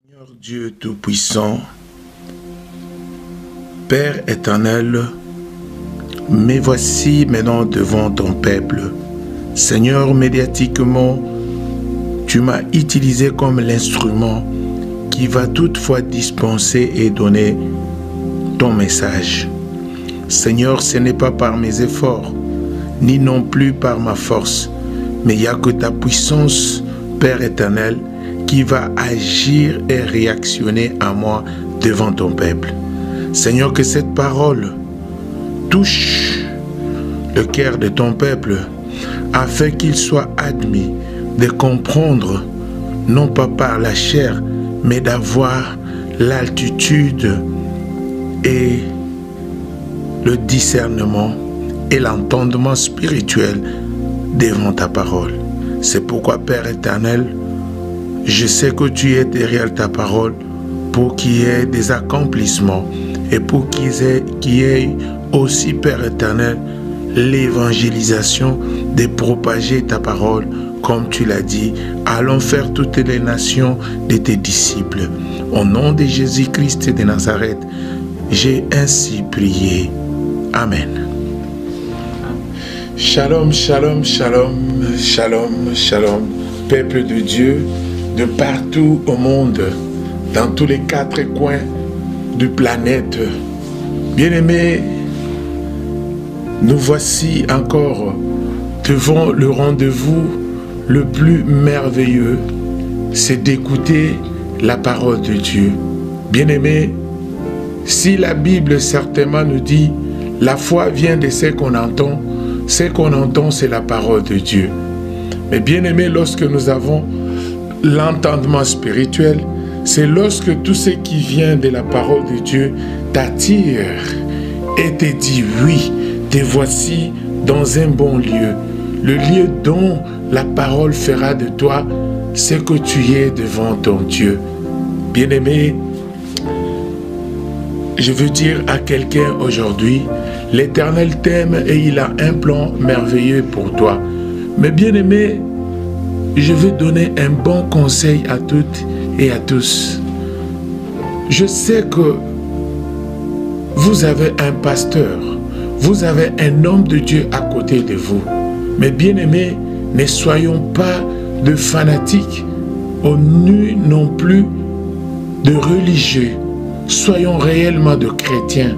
Seigneur Dieu Tout-Puissant, Père éternel, me voici maintenant devant ton peuple. Seigneur, médiatiquement, tu m'as utilisé comme l'instrument qui va toutefois dispenser et donner ton message. Seigneur, ce n'est pas par mes efforts, ni non plus par ma force, mais il n'y a que ta puissance, Père éternel, qui va agir et réactionner à moi devant ton peuple. Seigneur, que cette parole touche le cœur de ton peuple afin qu'il soit admis de comprendre, non pas par la chair, mais d'avoir l'altitude et le discernement et l'entendement spirituel devant ta parole. C'est pourquoi, Père éternel, je sais que tu es derrière ta parole pour qu'il y ait des accomplissements et pour qu'il y ait aussi, Père éternel, l'évangélisation de propager ta parole comme tu l'as dit. Allons faire toutes les nations de tes disciples. Au nom de Jésus-Christ de Nazareth, j'ai ainsi prié. Amen. Shalom, shalom, shalom, shalom, shalom, peuple de Dieu, de partout au monde, dans tous les quatre coins de planète. Bien-aimés, nous voici encore devant le rendez-vous le plus merveilleux, c'est d'écouter la parole de Dieu. Bien-aimés, si la Bible certainement nous dit la foi vient de ce qu'on entend c'est la parole de Dieu. Mais bien-aimés, lorsque nous avons l'entendement spirituel, c'est lorsque tout ce qui vient de la parole de Dieu t'attire et te dit oui, te voici dans un bon lieu, le lieu dont la parole fera de toi ce que tu es devant ton Dieu. Bien-aimé, je veux dire à quelqu'un aujourd'hui, l'Éternel t'aime et il a un plan merveilleux pour toi. Mais bien-aimé, je veux donner un bon conseil à toutes et à tous. Je sais que vous avez un pasteur, vous avez un homme de Dieu à côté de vous. Mais bien-aimés, ne soyons pas de fanatiques, ni non plus de religieux. Soyons réellement de chrétiens,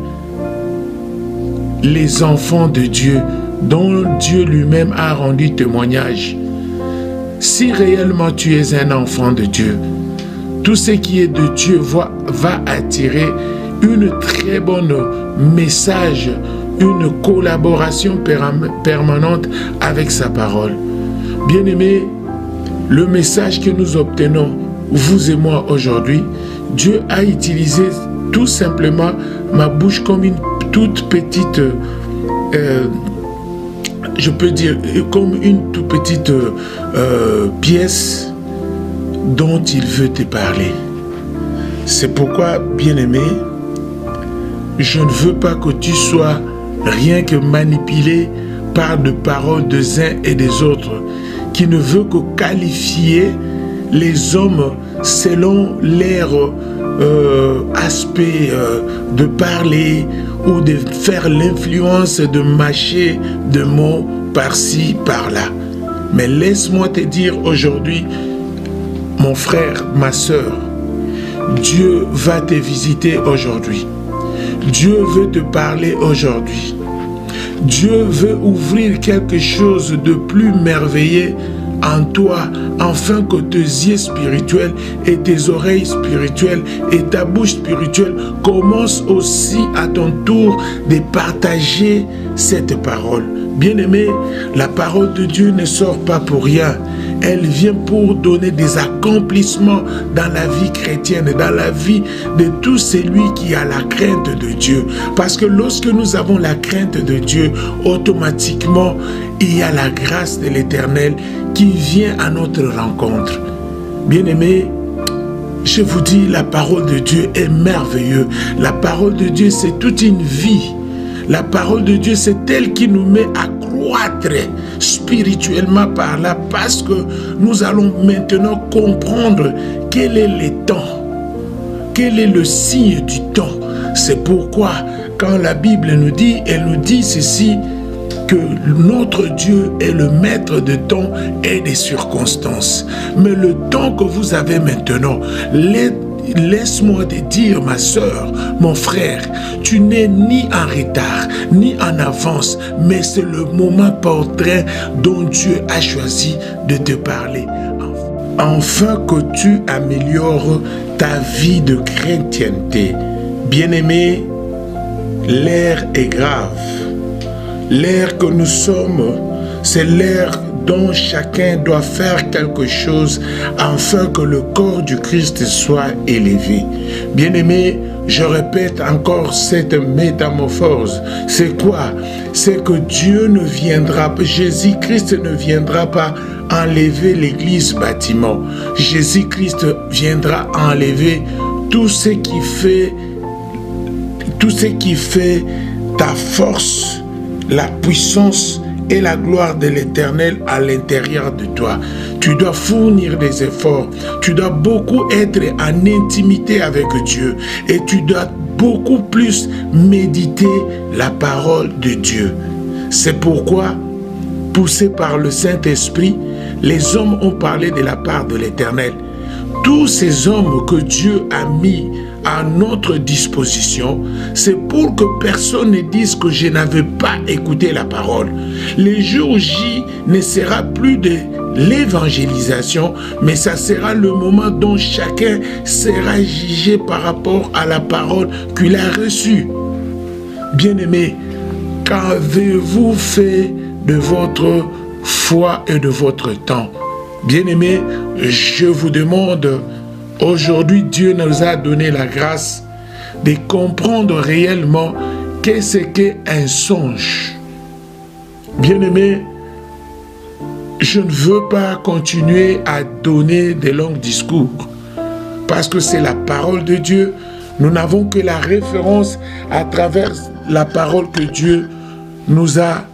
les enfants de Dieu, dont Dieu lui-même a rendu témoignage. Si réellement tu es un enfant de Dieu, tout ce qui est de Dieu va attirer une très bonne message, une collaboration permanente avec sa parole. Bien-aimés, le message que nous obtenons, vous et moi aujourd'hui, Dieu a utilisé tout simplement ma bouche comme une toute petite, je peux dire, comme une toute petite pièce dont il veut te parler. C'est pourquoi, bien-aimé, je ne veux pas que tu sois rien que manipulé par de paroles des uns et des autres, qui ne veut que qualifier les hommes selon leur aspect de parler ou de faire l'influence de mâcher de mots par-ci, par-là. Mais laisse-moi te dire aujourd'hui, mon frère, ma soeur, Dieu va te visiter aujourd'hui. Dieu veut te parler aujourd'hui. Dieu veut ouvrir quelque chose de plus merveilleux en toi, afin que tes yeux spirituels et tes oreilles spirituelles et ta bouche spirituelle commencent aussi à ton tour de partager cette parole. Bien-aimé, la parole de Dieu ne sort pas pour rien. Elle vient pour donner des accomplissements dans la vie chrétienne, dans la vie de tout celui qui a la crainte de Dieu. Parce que lorsque nous avons la crainte de Dieu, automatiquement, il y a la grâce de l'Éternel qui vient à notre rencontre. Bien-aimés, je vous dis, la parole de Dieu est merveilleuse. La parole de Dieu, c'est toute une vie. La parole de Dieu, c'est elle qui nous met à croître spirituellement par là, parce que nous allons maintenant comprendre quel est le temps quel est le signe du temps? C'est pourquoi quand la Bible nous dit, elle nous dit ceci, que notre Dieu est le maître de temps et des circonstances. Mais le temps que vous avez maintenant, laisse-moi te dire, ma soeur, mon frère, tu n'es ni en retard, ni en avance, mais c'est le moment portrait dont Dieu a choisi de te parler. Afin que tu améliores ta vie de chrétienté. Bien-aimé, l'ère est grave. L'ère que nous sommes, c'est l'ère dont chacun doit faire quelque chose afin que le corps du Christ soit élevé. Bien-aimé, je répète encore cette métamorphose. C'est quoi? C'est que Dieu ne viendra pas, Jésus-Christ ne viendra pas enlever l'église bâtiment. Jésus-Christ viendra enlever tout ce qui fait ta force, la puissance et la gloire de l'Éternel à l'intérieur de toi. Tu dois fournir des efforts. Tu dois beaucoup être en intimité avec Dieu. Et tu dois beaucoup plus méditer la parole de Dieu. C'est pourquoi, poussés par le Saint-Esprit, les hommes ont parlé de la part de l'Éternel. Tous ces hommes que Dieu a mis à notre disposition, c'est pour que personne ne dise que je n'avais pas écouté la parole. Le jour J ne sera plus de l'évangélisation, mais ça sera le moment dont chacun sera jugé par rapport à la parole qu'il a reçue. Bien-aimés, qu'avez-vous fait de votre foi et de votre temps? Bien-aimés, je vous demande, aujourd'hui, Dieu nous a donné la grâce de comprendre réellement qu'est-ce qu'un songe. Bien-aimés, je ne veux pas continuer à donner des longs discours parce que c'est la parole de Dieu. Nous n'avons que la référence à travers la parole que Dieu nous a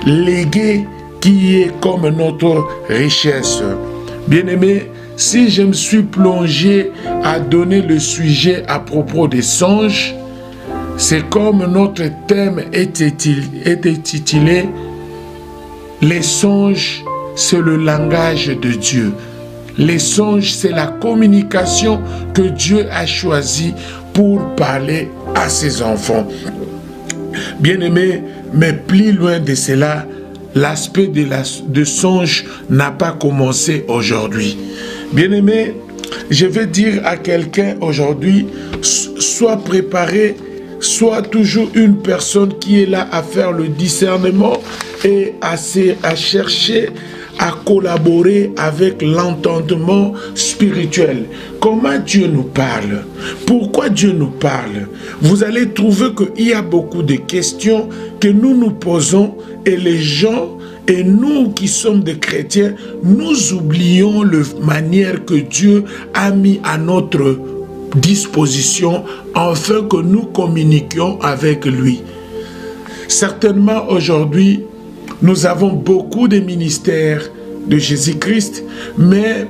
léguée, qui est comme notre richesse. Bien-aimé, si je me suis plongé à donner le sujet à propos des songes, c'est comme notre thème était intitulé « Les songes, c'est le langage de Dieu ». Les songes, c'est la communication que Dieu a choisie pour parler à ses enfants. Bien-aimé, mais plus loin de cela, l'aspect de songe n'a pas commencé aujourd'hui. Bien-aimé, je vais dire à quelqu'un aujourd'hui, sois préparé, sois toujours une personne qui est là à faire le discernement et à chercher à collaborer avec l'entendement spirituel. Comment Dieu nous parle? Pourquoi Dieu nous parle? Vous allez trouver qu'il y a beaucoup de questions que nous nous posons et les gens et nous qui sommes des chrétiens, nous oublions la manière que Dieu a mis à notre disposition afin que nous communiquions avec lui. Certainement aujourd'hui, nous avons beaucoup de ministères de Jésus-Christ, mais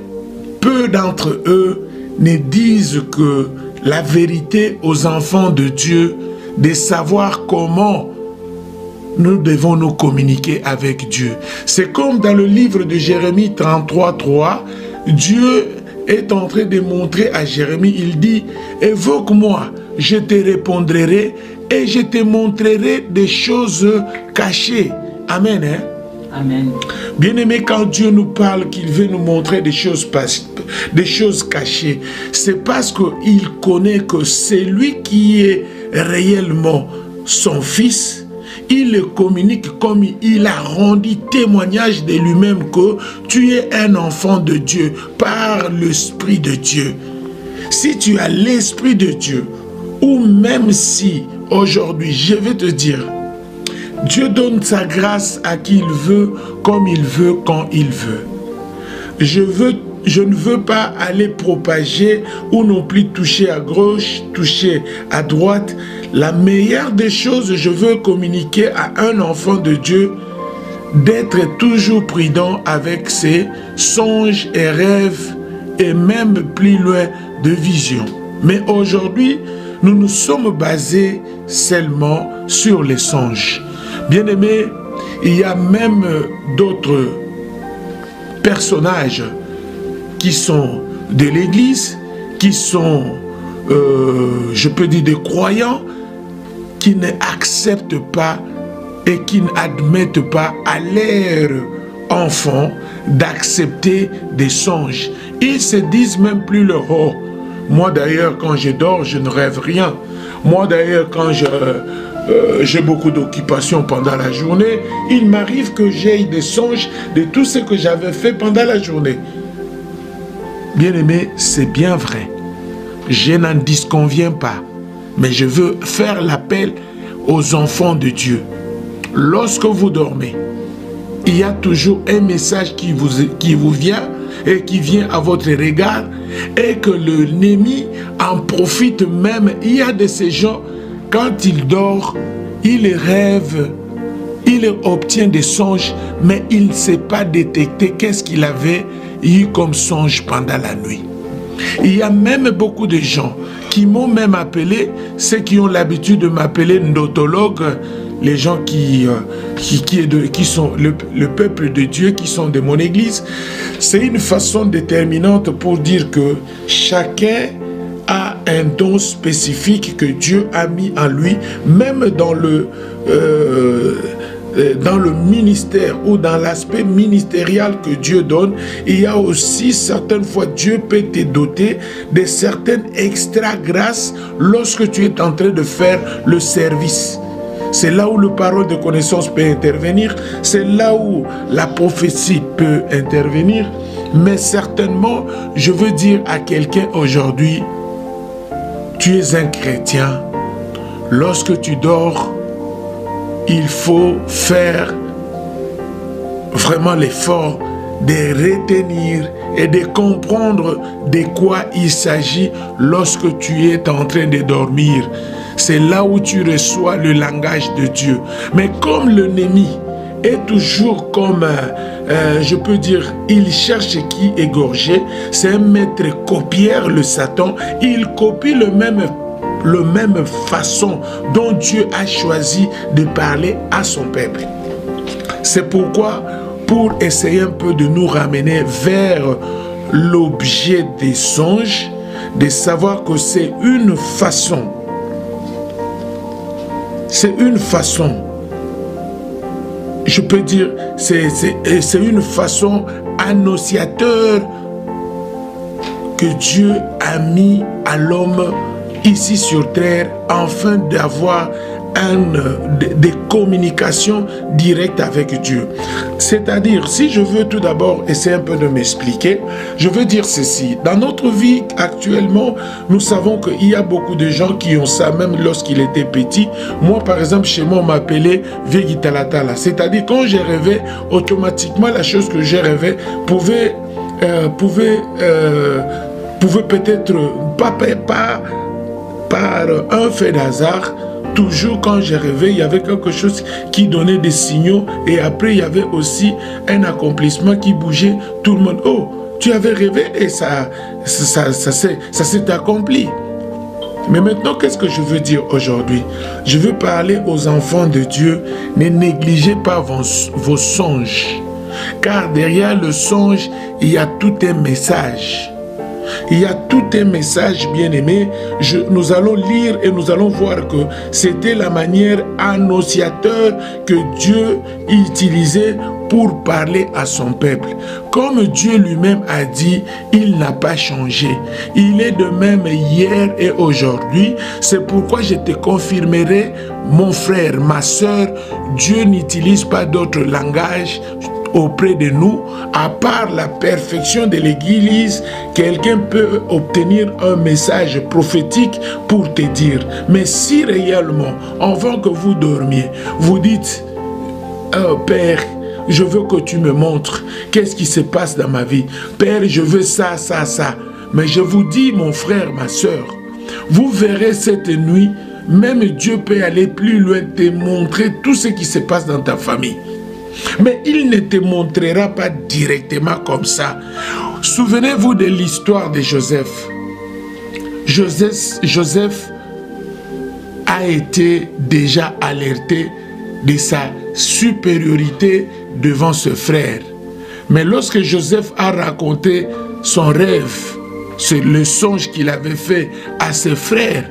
peu d'entre eux ne disent que la vérité aux enfants de Dieu, de savoir comment nous devons nous communiquer avec Dieu. C'est comme dans le livre de Jérémie 33:3, Dieu est en train de montrer à Jérémie, il dit, « Évoque-moi, je te répondrai et je te montrerai des choses cachées. » Amen. Hein? Amen. Bien-aimé, quand Dieu nous parle qu'il veut nous montrer des choses cachées, c'est parce qu'il connaît que c'est lui qui est réellement son fils. Il le communique comme il a rendu témoignage de lui-même que tu es un enfant de Dieu par l'Esprit de Dieu. Si tu as l'Esprit de Dieu, ou même si aujourd'hui, je vais te dire, Dieu donne sa grâce à qui il veut, comme il veut, quand il veut. Je ne veux pas aller propager ou non plus toucher à gauche, toucher à droite. La meilleure des choses, je veux communiquer à un enfant de Dieu d'être toujours prudent avec ses songes et rêves et même plus loin de visions. Mais aujourd'hui, nous nous sommes basés seulement sur les songes. Bien-aimés, il y a même d'autres personnages qui sont de l'Église, qui sont, je peux dire, des croyants, qui n'acceptent pas et qui n'admettent pas à leurs enfants d'accepter des songes. Ils se disent même plus le « oh ». Moi d'ailleurs, quand je dors, je ne rêve rien. Moi d'ailleurs, quand j'ai beaucoup d'occupations pendant la journée, il m'arrive que j'aie des songes de tout ce que j'avais fait pendant la journée. Bien-aimé, c'est bien vrai. Je n'en disconviens pas. Mais je veux faire l'appel aux enfants de Dieu. Lorsque vous dormez, il y a toujours un message qui vous vient et qui vient à votre regard et que l'ennemi en profite même. Il y a de ces gens, quand il dort, il rêve, il obtient des songes, mais il ne sait pas détecter qu'est-ce qu'il avait eu comme songe pendant la nuit. Il y a même beaucoup de gens qui m'ont même appelé, ceux qui ont l'habitude de m'appeler ndotologue, les gens qui sont le peuple de Dieu, qui sont de mon église. C'est une façon déterminante pour dire que chacun a un don spécifique que Dieu a mis en lui, même dans le ministère ou dans l'aspect ministériel que Dieu donne. Il y a aussi certaines fois Dieu peut te doter de certaines extra grâces lorsque tu es en train de faire le service. C'est là où le parole de connaissance peut intervenir, c'est là où la prophétie peut intervenir. Mais certainement, je veux dire à quelqu'un aujourd'hui, tu es un chrétien. Lorsque tu dors, il faut faire vraiment l'effort de retenir et de comprendre de quoi il s'agit lorsque tu es en train de dormir. C'est là où tu reçois le langage de Dieu. Mais comme l'ennemi est toujours comme, je peux dire, il cherche qui égorger, c'est un maître copieur, le Satan. Il copie le même façon dont Dieu a choisi de parler à son peuple. C'est pourquoi, pour essayer un peu de nous ramener vers l'objet des songes, de savoir que c'est une façon, je peux dire, c'est une façon annonciateur que Dieu a mis à l'homme ici sur terre, afin d'avoir des communications directes avec Dieu. C'est-à-dire, si je veux tout d'abord essayer un peu de m'expliquer, je veux dire ceci. Dans notre vie actuellement, nous savons qu'il y a beaucoup de gens qui ont ça, même lorsqu'il était petit. Moi, par exemple, chez moi, on m'appelait Vegitalatala. C'est-à-dire, quand j'ai rêvé, automatiquement, la chose que j'ai rêvé pouvait peut-être pas par un fait d'hasard. Toujours quand j'ai rêvé, il y avait quelque chose qui donnait des signaux, et après il y avait aussi un accomplissement qui bougeait. Tout le monde, oh, tu avais rêvé et ça s'est accompli. Mais maintenant, qu'est-ce que je veux dire aujourd'hui? Je veux parler aux enfants de Dieu. Ne négligez pas vos songes, car derrière le songe, il y a tout un message. Il y a tout un message, bien-aimé. Nous allons lire et nous allons voir que c'était la manière annonciateur que Dieu utilisait pour parler à son peuple. Comme Dieu lui-même a dit, il n'a pas changé. Il est de même hier et aujourd'hui. C'est pourquoi je te confirmerai, mon frère, ma soeur, Dieu n'utilise pas d'autre langage auprès de nous, à part la perfection de l'Église. Quelqu'un peut obtenir un message prophétique pour te dire. Mais si réellement, avant que vous dormiez, vous dites, oh, Père, je veux que tu me montres qu'est-ce qui se passe dans ma vie. Père, je veux ça, ça, ça. Mais je vous dis, mon frère, ma soeur, vous verrez cette nuit, même Dieu peut aller plus loin, te montrer tout ce qui se passe dans ta famille. Mais il ne te montrera pas directement comme ça. Souvenez-vous de l'histoire de Joseph. Joseph a été déjà alerté de sa supériorité devant ce frère. Mais lorsque Joseph a raconté son rêve, le songe qu'il avait fait à ses frères,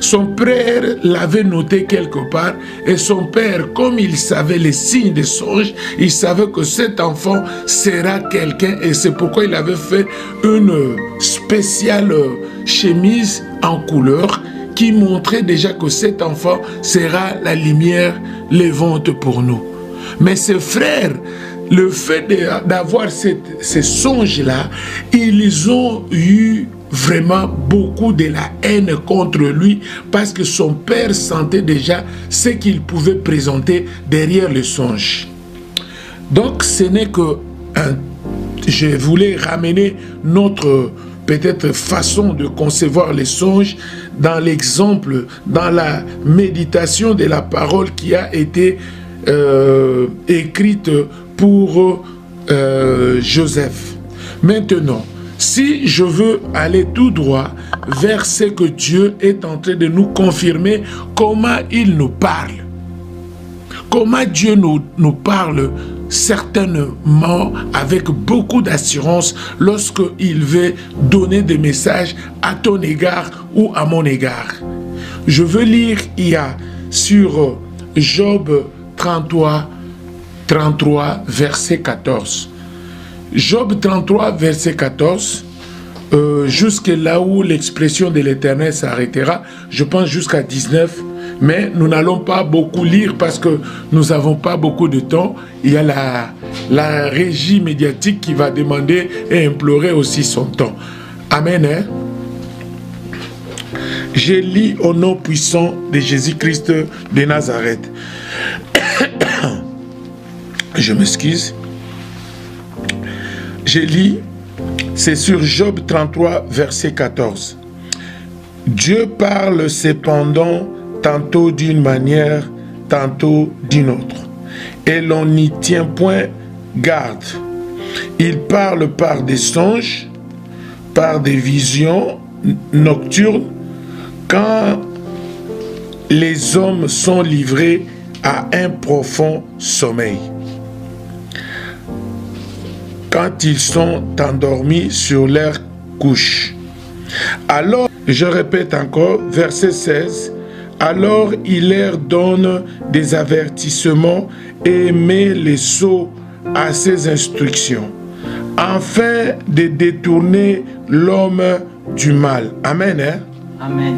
son père l'avait noté quelque part et son père, comme il savait les signes des songes, il savait que cet enfant sera quelqu'un et c'est pourquoi il avait fait une spéciale chemise en couleur qui montrait déjà que cet enfant sera la lumière levante pour nous. Mais ses frères, le fait d'avoir ces songes-là, ils ont eu vraiment beaucoup de la haine contre lui parce que son père sentait déjà ce qu'il pouvait présenter derrière le songe. Donc ce n'est que je voulais ramener notre peut-être façon de concevoir les songes dans l'exemple, dans la méditation de la parole qui a été écrite pour Joseph. Maintenant, si je veux aller tout droit vers ce que Dieu est en train de nous confirmer, comment il nous parle, comment Dieu nous parle certainement avec beaucoup d'assurance lorsqu'il veut donner des messages à ton égard ou à mon égard. Je veux lire, il y a sur Job 33, verset 14. Job 33, verset 14, jusque là où l'expression de l'Éternel s'arrêtera, je pense jusqu'à 19, mais nous n'allons pas beaucoup lire parce que nous n'avons pas beaucoup de temps. Il y a la régie médiatique qui va demander et implorer aussi son temps. Amen. Hein? Je lis au nom puissant de Jésus-Christ de Nazareth. Je m'excuse. Je lis, c'est sur Job 33, verset 14. Dieu parle cependant tantôt d'une manière, tantôt d'une autre, et l'on n'y tient point garde. Il parle par des songes, par des visions nocturnes, quand les hommes sont livrés à un profond sommeil, quand ils sont endormis sur leur couche. Alors, je répète encore, verset 16, alors il leur donne des avertissements et met les sots à ses instructions, afin de détourner l'homme du mal. Amen. Hein? Amen.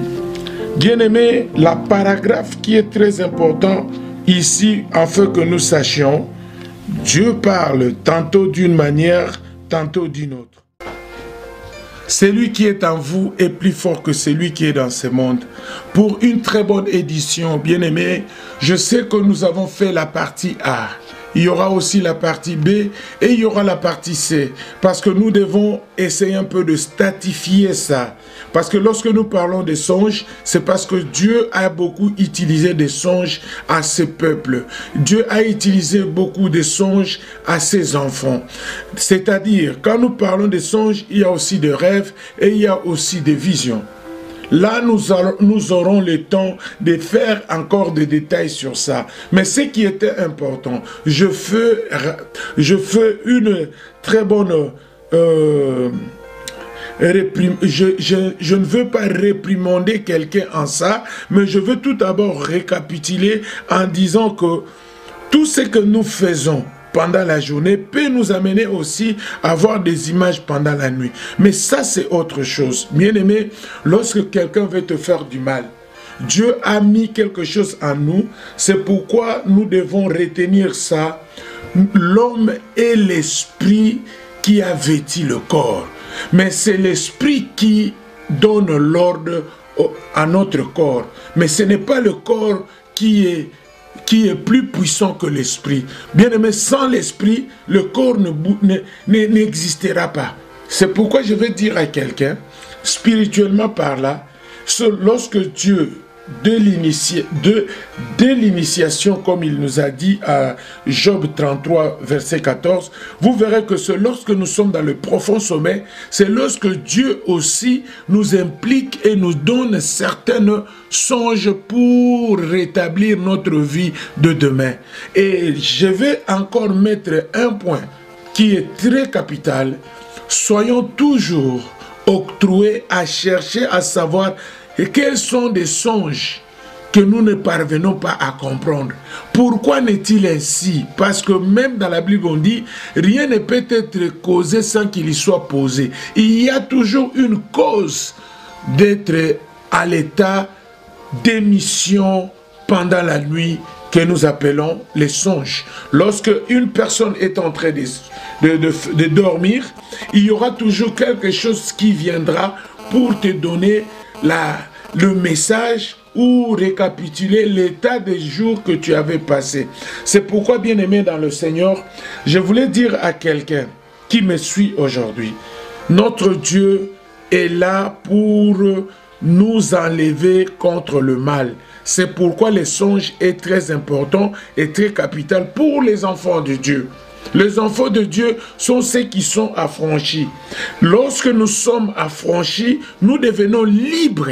Bien-aimé, la paragraphe qui est très important ici, afin que nous sachions, Dieu parle tantôt d'une manière, tantôt d'une autre. Celui qui est en vous est plus fort que celui qui est dans ce monde. Pour une très bonne édition, bien-aimé, je sais que nous avons fait la partie A. Il y aura aussi la partie B et il y aura la partie C. Parce que nous devons essayer un peu de statifier ça. Parce que lorsque nous parlons des songes, c'est parce que Dieu a beaucoup utilisé des songes à ses peuples. Dieu a utilisé beaucoup de songes à ses enfants. C'est-à-dire, quand nous parlons des songes, il y a aussi des rêves et il y a aussi des visions. Là, nous aurons le temps de faire encore des détails sur ça. Mais ce qui était important, je fais une très bonne... je ne veux pas réprimander quelqu'un en ça, mais je veux tout d'abord récapituler en disant que tout ce que nous faisons pendant la journée peut nous amener aussi à voir des images pendant la nuit. Mais ça, c'est autre chose. Bien-aimé, lorsque quelqu'un veut te faire du mal, Dieu a mis quelque chose en nous. C'est pourquoi nous devons retenir ça. L'homme est l'esprit qui a vêtu le corps. Mais c'est l'esprit qui donne l'ordre à notre corps. Mais ce n'est pas le corps qui est plus puissant que l'esprit. Bien aimé, sans l'esprit, le corps n'existera pas. C'est pourquoi je vais dire à quelqu'un, spirituellement par là, lorsque Dieu de l'initiation, comme il nous a dit à Job 33, verset 14, vous verrez que c'est lorsque nous sommes dans le profond sommeil, c'est lorsque Dieu aussi nous implique et nous donne certaines songes pour rétablir notre vie de demain. Et je vais encore mettre un point qui est très capital. Soyons toujours octroyés à chercher à savoir quels sont des songes que nous ne parvenons pas à comprendre. Pourquoi n'est-il ainsi? Parce que même dans la Bible, on dit, rien ne peut être causé sans qu'il y soit posé. Il y a toujours une cause d'être à l'état d'émission pendant la nuit que nous appelons les songes. Lorsque une personne est en train de dormir, il y aura toujours quelque chose qui viendra pour te donner le message ou récapituler l'état des jours que tu avais passé. C'est pourquoi, bien-aimé dans le Seigneur, je voulais dire à quelqu'un qui me suit aujourd'hui, notre Dieu est là pour nous enlever contre le mal. C'est pourquoi les songes est très important et très capital pour les enfants de Dieu. Les enfants de Dieu sont ceux qui sont affranchis. Lorsque nous sommes affranchis, nous devenons libres.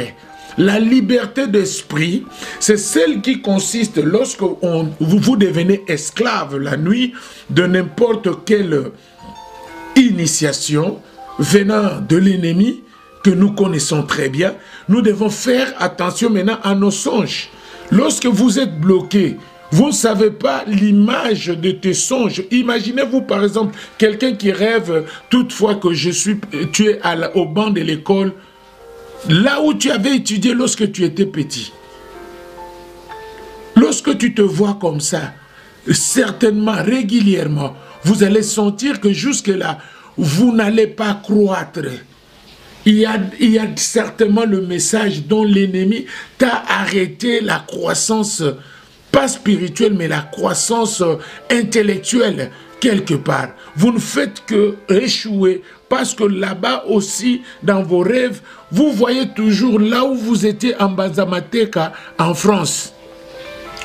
La liberté d'esprit, c'est celle qui consiste lorsque vous devenez esclave la nuit de n'importe quelle initiation venant de l'ennemi que nous connaissons très bien. Nous devons faire attention maintenant à nos songes. Lorsque vous êtes bloqué, vous ne savez pas l'image de tes songes. Imaginez-vous par exemple quelqu'un qui rêve toutefois que tu es au banc de l'école, là où tu avais étudié lorsque tu étais petit. Lorsque tu te vois comme ça, certainement, régulièrement, vous allez sentir que jusque-là, vous n'allez pas croître. Il y a certainement le message dont l'ennemi t'a arrêté la croissance, pas spirituelle, mais la croissance intellectuelle quelque part. Vous ne faites que échouer parce que là-bas aussi, dans vos rêves, vous voyez toujours là où vous étiez en Bazamateka, en France.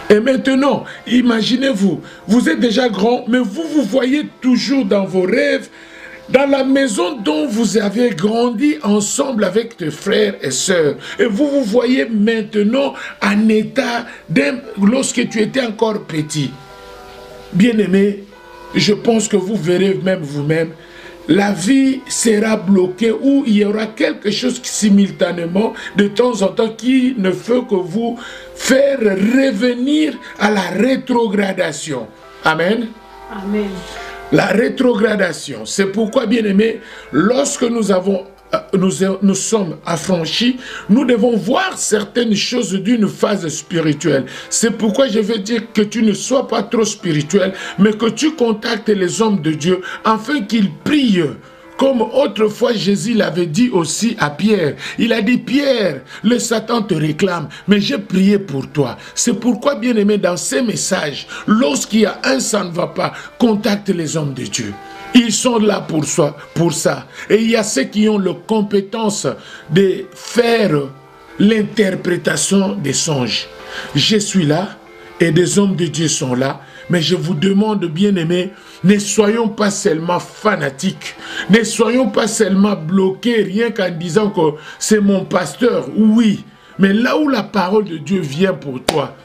Et maintenant, imaginez-vous, vous êtes déjà grand, mais vous voyez toujours dans vos rêves, dans la maison dont vous avez grandi ensemble avec tes frères et sœurs. Et vous voyez maintenant en état lorsque tu étais encore petit. Bien-aimé, je pense que vous verrez même vous-même, la vie sera bloquée ou il y aura quelque chose qui, simultanément, de temps en temps, qui ne fait que vous faire revenir à la rétrogradation. Amen. Amen. La rétrogradation, c'est pourquoi, bien-aimés, lorsque nous sommes affranchis, nous devons voir certaines choses d'une phase spirituelle. C'est pourquoi je veux dire que tu ne sois pas trop spirituel, mais que tu contactes les hommes de Dieu afin qu'ils prient. Comme autrefois Jésus l'avait dit aussi à Pierre. Il a dit, Pierre, le Satan te réclame, mais j'ai prié pour toi. C'est pourquoi, bien-aimé, dans ces messages, lorsqu'il y a un ça ne va pas, contacte les hommes de Dieu. Ils sont là pour ça. Et il y a ceux qui ont la compétence de faire l'interprétation des songes. Je suis là et des hommes de Dieu sont là. Mais je vous demande, bien-aimés, ne soyons pas seulement fanatiques, ne soyons pas seulement bloqués rien qu'en disant que c'est mon pasteur. Oui, mais là où la parole de Dieu vient pour toi,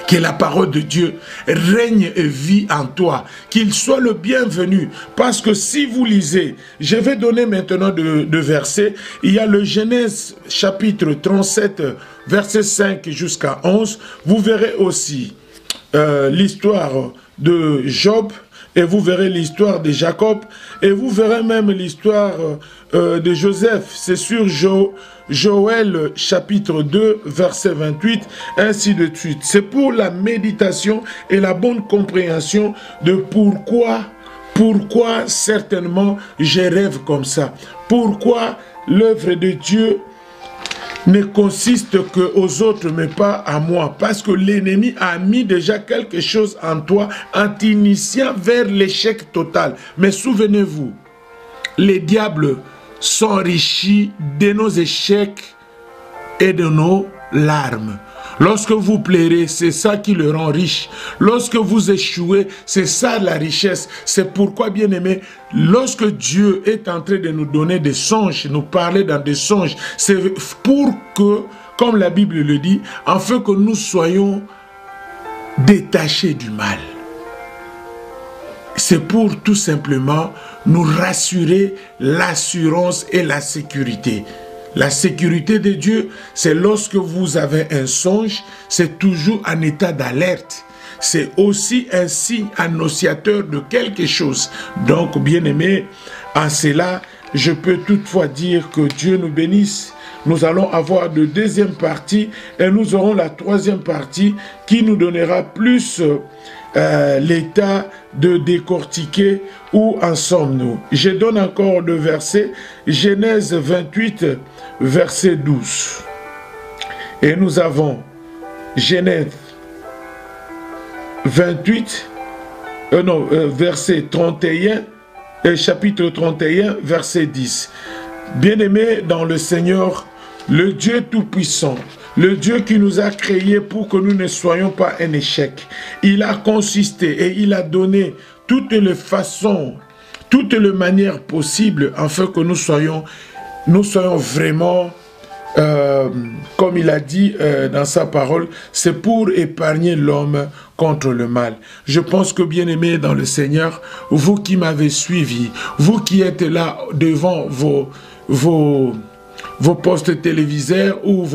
que la parole de Dieu règne et vit en toi, qu'il soit le bienvenu. Parce que si vous lisez, je vais donner maintenant de versets, il y a le Genèse chapitre 37, verset 5 jusqu'à 11, vous verrez aussi l'histoire de Job, et vous verrez l'histoire de Jacob, et vous verrez même l'histoire de Joseph. C'est sur Joël chapitre 2, verset 28, ainsi de suite. C'est pour la méditation et la bonne compréhension de pourquoi certainement je rêve comme ça. Pourquoi l'œuvre de Dieu ne consiste qu'aux autres, mais pas à moi. Parce que l'ennemi a mis déjà quelque chose en toi en t'initiant vers l'échec total. Mais souvenez-vous, les diables s'enrichissent de nos échecs et de nos larmes. Lorsque vous pleurez, c'est ça qui le rend riche. Lorsque vous échouez, c'est ça la richesse. C'est pourquoi, bien-aimés, lorsque Dieu est en train de nous donner des songes, nous parler dans des songes, c'est pour que, comme la Bible le dit, afin que nous soyons détachés du mal. C'est pour tout simplement nous rassurer l'assurance et la sécurité. La sécurité de Dieu, c'est lorsque vous avez un songe, c'est toujours un état d'alerte. C'est aussi un signe annonciateur de quelque chose. Donc, bien-aimés, en cela, je peux toutefois dire que Dieu nous bénisse. Nous allons avoir de deuxième partie et nous aurons la troisième partie qui nous donnera plus l'état de décortiquer où en sommes-nous. Je donne encore le verset, Genèse 28, verset 12. Et nous avons Genèse 28, verset 31, et chapitre 31, verset 10. Bien-aimés dans le Seigneur, le Dieu Tout-Puissant, le Dieu qui nous a créés pour que nous ne soyons pas un échec, il a consisté et il a donné toutes les façons, toutes les manières possibles afin que nous soyons vraiment, comme il a dit dans sa parole, c'est pour épargner l'homme contre le mal. Je pense que, bien-aimés dans le Seigneur, vous qui m'avez suivi, vous qui êtes là devant vos postes téléviseurs ou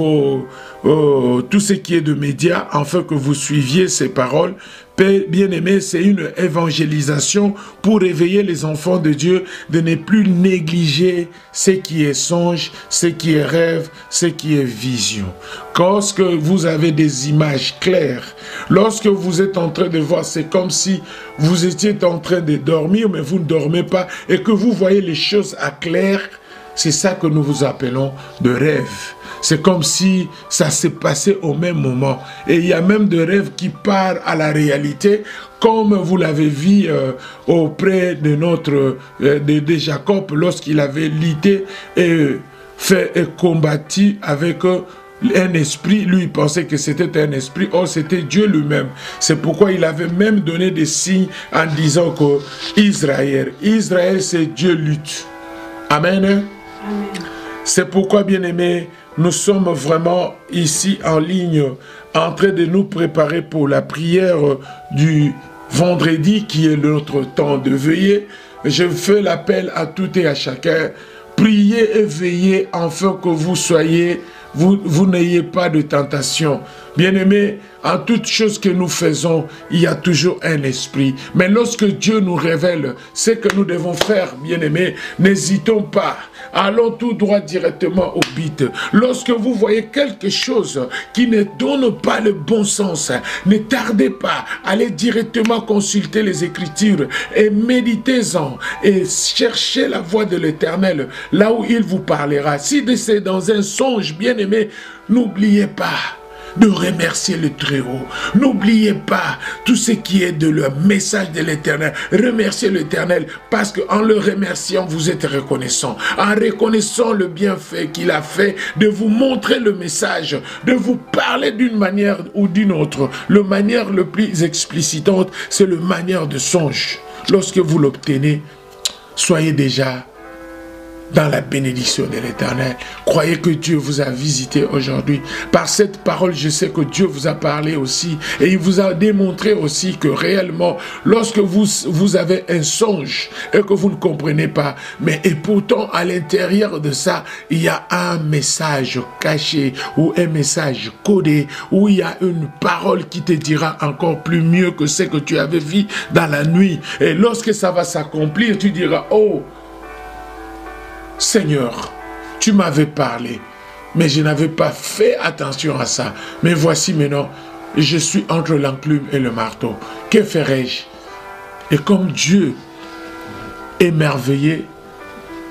tout ce qui est de médias, afin que vous suiviez ces paroles. Bien-aimés, c'est une évangélisation pour réveiller les enfants de Dieu de ne plus négliger ce qui est songe, ce qui est rêve, ce qui est vision. Lorsque vous avez des images claires, lorsque vous êtes en train de voir, c'est comme si vous étiez en train de dormir, mais vous ne dormez pas, et que vous voyez les choses à clair. C'est ça que nous vous appelons de rêve. C'est comme si ça s'est passé au même moment. Et il y a même des rêves qui partent à la réalité, comme vous l'avez vu auprès de de Jacob, lorsqu'il avait lutté et combattu avec un esprit. Lui, il pensait que c'était un esprit. Or, c'était Dieu lui-même. C'est pourquoi il avait même donné des signes en disant que Israël, c'est Dieu lutte. Amen. Amen. C'est pourquoi, bien-aimés, nous sommes vraiment ici en ligne, en train de nous préparer pour la prière du vendredi, qui est notre temps de veiller. Je fais l'appel à tout et à chacun. Priez et veillez afin que vous n'ayez pas de tentation. Bien-aimés, en toute chose que nous faisons, il y a toujours un esprit. Mais lorsque Dieu nous révèle ce que nous devons faire, bien-aimés, n'hésitons pas. Allons tout droit directement au but. Lorsque vous voyez quelque chose qui ne donne pas le bon sens, ne tardez pas. Allez directement consulter les Écritures et méditez-en et cherchez la voix de l'Éternel là où il vous parlera. Si c'est dans un songe, bien-aimé, n'oubliez pas de remercier le Très-Haut. N'oubliez pas tout ce qui est de le message de l'Éternel. Remerciez l'Éternel parce qu'en le remerciant, vous êtes reconnaissant. En reconnaissant le bienfait qu'il a fait, de vous montrer le message, de vous parler d'une manière ou d'une autre. La manière le plus explicitante, c'est la manière de songe. Lorsque vous l'obtenez, soyez déjà dans la bénédiction de l'Éternel. Croyez que Dieu vous a visité aujourd'hui. Par cette parole, je sais que Dieu vous a parlé aussi. Et il vous a démontré aussi que réellement, lorsque vous avez un songe et que vous ne comprenez pas, et pourtant à l'intérieur de ça, il y a un message caché ou un message codé, où il y a une parole qui te dira encore plus mieux que ce que tu avais vu dans la nuit. Et lorsque ça va s'accomplir, tu diras, oh, Seigneur, tu m'avais parlé, mais je n'avais pas fait attention à ça. Mais voici maintenant, je suis entre l'enclume et le marteau. Que ferai-je? Et comme Dieu est merveilleux,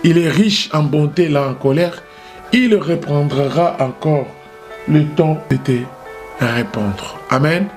il est riche en bonté, là en colère, il reprendra encore le temps de te répondre. Amen.